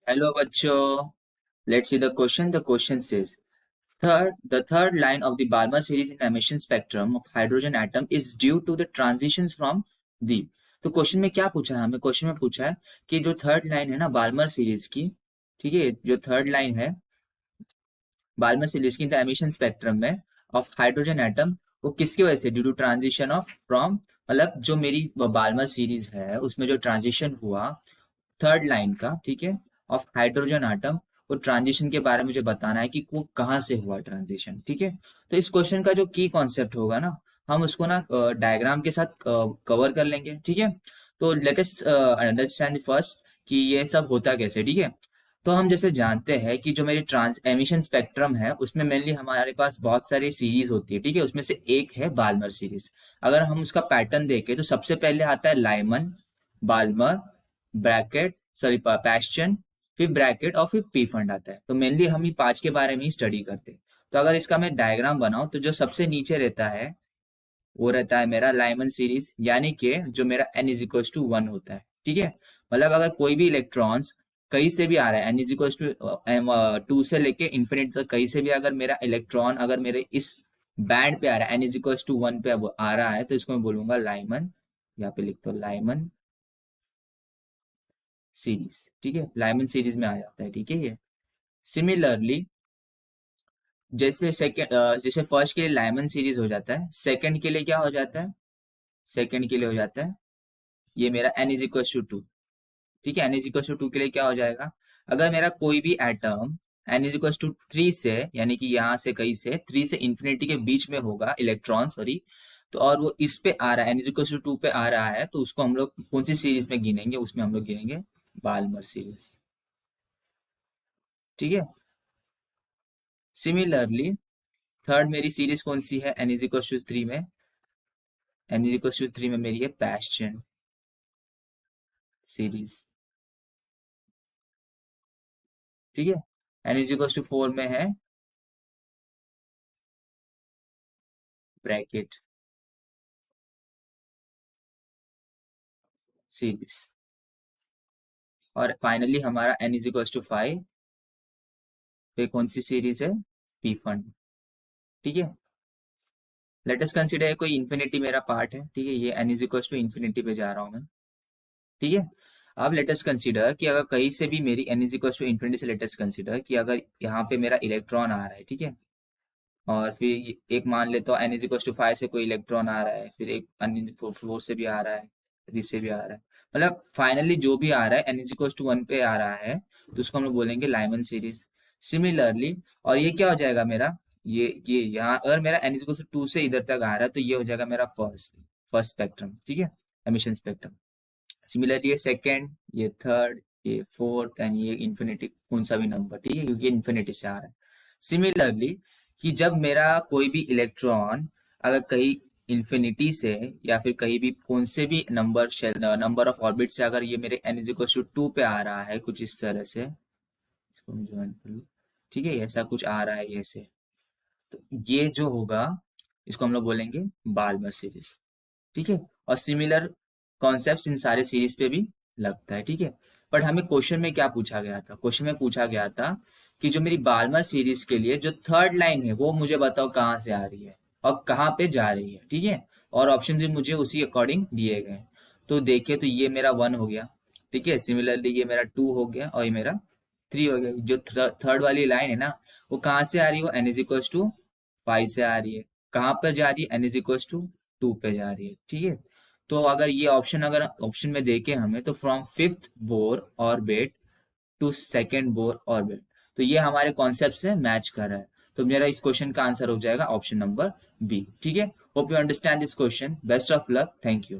Hello, bachcho. Let's see the question. The question says, the third line of the Balmer series in emission spectrum of hydrogen atom is due to the transitions from the. तो question में क्या पूछा है हमें? Question में पूछा है कि जो थर्ड लाइन है ना बाल्मर सीरीज की, ठीक है, जो थर्ड लाइन है बाल्मर सीरीज की इन द एमिशन स्पेक्ट्रम में ऑफ हाइड्रोजन एटम, वो किसकी वजह से? Due to transition of from, मतलब जो मेरी बाल्मर सीरीज है उसमें जो ट्रांजिशन हुआ थर्ड लाइन का, ठीक है, ऑफ हाइड्रोजन आटम, वो ट्रांजिशन के बारे में मुझे बताना है कि वो कहाँ से हुआ ट्रांजिशन, ठीक है। तो इस क्वेश्चन का जो की कॉन्सेप्ट होगा ना, हम उसको ना डायग्राम के साथ कवर कर लेंगे, ठीक है। तो लेट अस अंडरस्टैंड फर्स्ट कि ये सब होता कैसे, ठीक है। तो हम जैसे जानते हैं कि जो मेरी ट्रांस एमिशन स्पेक्ट्रम है उसमें मेनली हमारे पास बहुत सारी सीरीज होती है, ठीक है। उसमें से एक है बाल्मर सीरीज। अगर हम उसका पैटर्न देखें तो सबसे पहले आता है लाइमन, बाल्मर, ब्रैकेट, सॉरी पैश्चन, फिर ब्रैकेट और फिर पी फंड आता है। तो मेनली हम ये पांच के बारे में ही स्टडी करते हैं। तो अगर इसका मैं डायग्राम बनाऊं तो जो सबसे नीचे रहता है वो रहता है मेरा लाइमन सीरीज, यानी कि जो मेरा n इज इक्वल टू 1 होता है, ठीक है। मतलब अगर कोई भी इलेक्ट्रॉन्स कहीं से भी आ रहा है, n इज इक्वल टू 2 से लेके इन्फिनिट तक कहीं से भी अगर मेरा इलेक्ट्रॉन अगर मेरे इस बैंड पे आ रहा है, n इज इक्वल टू 1 पे अब आ रहा है, तो इसको मैं बोलूंगा लाइमन। यहाँ पे लिखता हूँ लाइमन सीरीज, ठीक है, लाइमन सीरीज में आ जाता है, ठीक है ये। सिमिलरली जैसे सेकंड, जैसे फर्स्ट के लिए लाइमन सीरीज हो जाता है, सेकंड के लिए क्या हो जाता है? सेकंड के लिए हो जाता है ये मेरा n इज इक्वल टू 2, ठीक है। n इज इक्वल टू 2 के लिए क्या हो जाएगा? अगर मेरा कोई भी atom n is equal to 3 से, यानी कि यहाँ से कहीं से 3 से इंफिनिटी के बीच में होगा इलेक्ट्रॉन, सॉरी, तो और वो इस पे आ रहा है, n इज इक्वल टू 2 पे आ रहा है, तो उसको हम लोग कौन सी सीरीज में गिनेंगे? उसमें हम लोग गिनेंगे बाल्मर सीरीज, ठीक है। सिमिलरली थर्ड मेरी सीरीज कौन सी है? n इज इक्वल टू 3 में, n इज इक्वल टू 3 में मेरी है पैश्चन सीरीज, ठीक है। n इज इक्वल टू 4 में है ब्रैकेट सीरीज, और फाइनली हमारा n इज इक्वल टू 5 पे कौन सी सीरीज है? पी फंड, ठीक है। लेट अस कंसीडर कोई इन्फिनिटी मेरा पार्ट है, ठीक है, ये n is equal to infinity पे जा रहा हूँ मैं, ठीक है। अब लेट अस कंसीडर कि अगर कहीं से भी मेरी n is equal to infinity से, लेट अस कंसीडर कि अगर यहाँ पे मेरा इलेक्ट्रॉन आ रहा है, ठीक है, और फिर एक मान लेता हूँ n इज इक्वल टू 5 से कोई इलेक्ट्रॉन आ रहा है, फिर एक अन्य 4 से भी आ रहा है, 3 से भी आ रहा है, मतलब फाइनली जो भी आ रहा है n इज इक्वल टू 1 पे आ रहा है, तो उसको हम लोग बोलेंगे लाइमन सीरीज। सिमिलरली, और ये क्या हो जाएगा मेरा? ये यहाँ अगर मेरा n इज इक्वल टू 2 से इधर तक आ रहा है तो ये हो जाएगा मेरा फर्स्ट फर्स्ट स्पेक्ट्रम, ठीक है, एमिशन स्पेक्ट्रम। सिमिलरली ये सेकेंड, ये थर्ड, ये फोर्थ एंड ये इन्फिनिटी कौन सा भी नंबर, ठीक है, क्योंकि इन्फिनिटी से आ रहा है। सिमिलरली कि जब मेरा कोई भी इलेक्ट्रॉन अगर कहीं इन्फिनिटी से या फिर कहीं भी कौन से भी नंबर नंबर ऑफ ऑर्बिट से अगर ये मेरे n इज इक्वल टू 2 पे आ रहा है कुछ इस तरह से, इसको मैं ज्वाइन कर लूँ, ठीक है, ऐसा कुछ आ रहा है ये से, तो ये जो होगा इसको हम लोग बोलेंगे बाल्मर सीरीज, ठीक है। और सिमिलर कॉन्सेप्ट इन सारे सीरीज पे भी लगता है, ठीक है। बट हमें क्वेश्चन में क्या पूछा गया था? क्वेश्चन में पूछा गया था कि जो मेरी बाल्मर सीरीज के लिए जो थर्ड लाइन है वो मुझे बताओ कहाँ से आ रही है और कहाँ पे जा रही है, ठीक है। और ऑप्शन भी मुझे उसी अकॉर्डिंग दिए गए। तो देखिए, तो ये मेरा 1 हो गया, ठीक है। सिमिलरली ये मेरा 2 हो गया और ये मेरा 3 हो गया। जो थर्ड वाली लाइन है ना, वो कहाँ से आ रही है? वो n इज इक्वल टू 5 से आ रही है। कहाँ पर जा रही है? n इज इक्वल टू 2 पे जा रही है, ठीक है। तो अगर ये ऑप्शन, अगर ऑप्शन में देखें हमें, तो from fifth Bohr orbit to second Bohr orbit, तो ये हमारे कॉन्सेप्ट से मैच कर रहा है। तो मेरा इस क्वेश्चन का आंसर हो जाएगा ऑप्शन नंबर बी, ठीक है। Hope you understand this question. Best of luck, thank you.